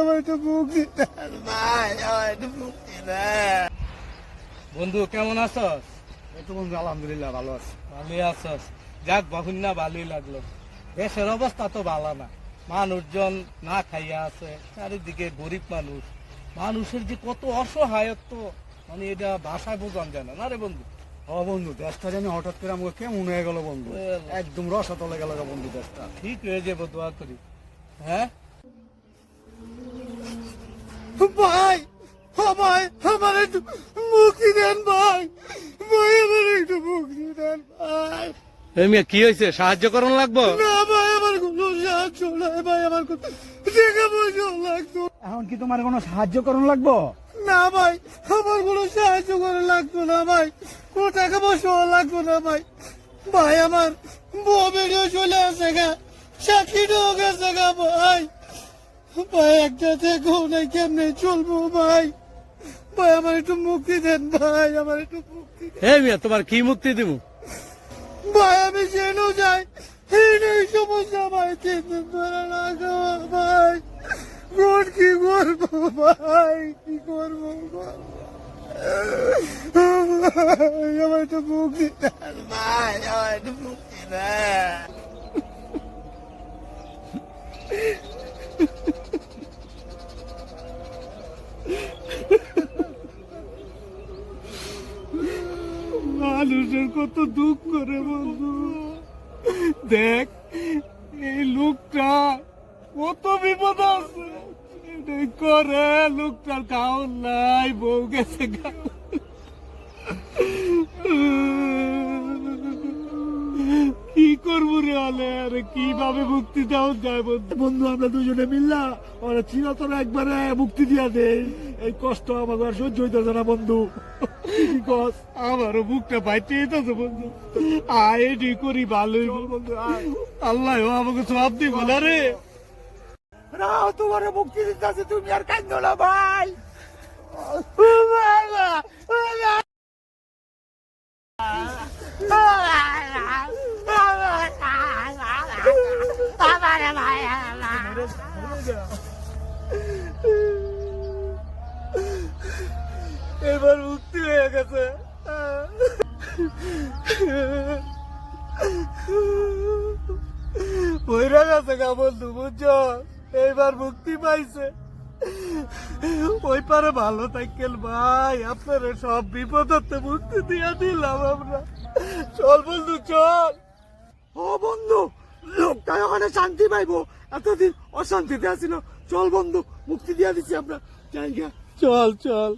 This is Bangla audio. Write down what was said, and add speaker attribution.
Speaker 1: আমার একটু মুক্তি দেন ভাই, আমার একটু মুক্তি দেন।
Speaker 2: বন্ধু কেমন আছস?
Speaker 1: এই তো বন্ধু আলহামদুলিল্লাহ ভালো আছে।
Speaker 2: ভালোই আছস? যাক বাহুন না ভালোই লাগলো। দেশের অবস্থা তো ভালো না, মানুষজন না খাইয়া আছে, চারিদিকে গরিব মানুষ, মানুষের যে কত অসহায়ত্ব, মানে এটা ভাষায় বোঝান যায় না রে বন্ধু।
Speaker 1: ও বন্ধু, দেশটা জানি হঠাৎ করে আমাকে কেমন হয়ে গেল বন্ধু, একদম রসাতলে গেল বন্ধু দেশটা।
Speaker 2: ঠিক হয়ে যাবো, দোয়া করি। হ্যাঁ
Speaker 1: ভাই, ভাই আমার একটু মুক্তি দেন ভাই, ভাই আমার একটু মুক্তি দেন ভাই।
Speaker 2: মিয়া কি হয়েছে, সাহায্য করুন লাগবো?
Speaker 1: না ভাই, আমার কোনো সাহায্য নাই ভাই, আমার কোনো টাকা পয়সা লাগতো। এখন কি তোমার কোনো সাহায্য করুন লাগবো? না ভাই, আমার কোনো সাহায্য করে লাগতো না ভাই, কোনো টাকা পয়সা লাগতো না ভাই। ভাই আমার বউ বেরিয়ে চলে আসে গা, চাকরিটাও গেছে গা ভাই। ভাই একটা থেকেও নাই, কেমনে চলবো ভাই? ভাই আমার একটু মুক্তি দেন ভাই, আমার একটু মুক্তি দেন।
Speaker 2: হে মিয়া, তোমার কি মুক্তি দিব?
Speaker 1: ভাই আমি যেন যাই এই সমস্যা ভাই, 3 দিন ধরে না খাওয়া ভাই, কোন কি করবো ভাই, কি করবো ভাই? আমার একটু মুক্তি দেন ভাই, আমার একটু মুক্তি দেন। মানুষের কত দুঃখ করে বন্ধু, দেখ এই লোকটা কত বিপদ আছে, এটাই করে লোকটার খাওয়ার নাই, বউ গেছে কি করবো রে আলে, আরে কিভাবে মুক্তি দেওয়া যায় বন্ধু? বন্ধু আমরা দুজনে মিললা ওরা চিরতর একবারে মুক্তি দিয়া দেয়, এই কষ্ট আমাকে আর সহ্য হইতেছে না বন্ধু। কি কস, আমারও বুকটা বাইতে যেতেছে বন্ধু, আয় এটি করি ভালোই বন্ধু, আল্লাহ আমাকে সব দিব না রে। রাও তোমার মুক্তি দিতেছে, তুমি আর কান্দো না ভাই। এবার মুক্তি হয়ে গেছে, বইরা গেছে গা বন্ধু, বুঝছো? এইবার মুক্তি পাইছে, ওই পারে ভালো থাকেন ভাই, আপনারা সব বিপদ হতে মুক্তি দিয়া দিলাম আমরা। চল বন্ধু চল। ও বন্ধু, লোকটা ওখানে শান্তি পাইবো, এতদিন অশান্তিতে আসিল, চল বন্ধু মুক্তি দিয়া দিচ্ছি আমরা, জায়গা চল চল।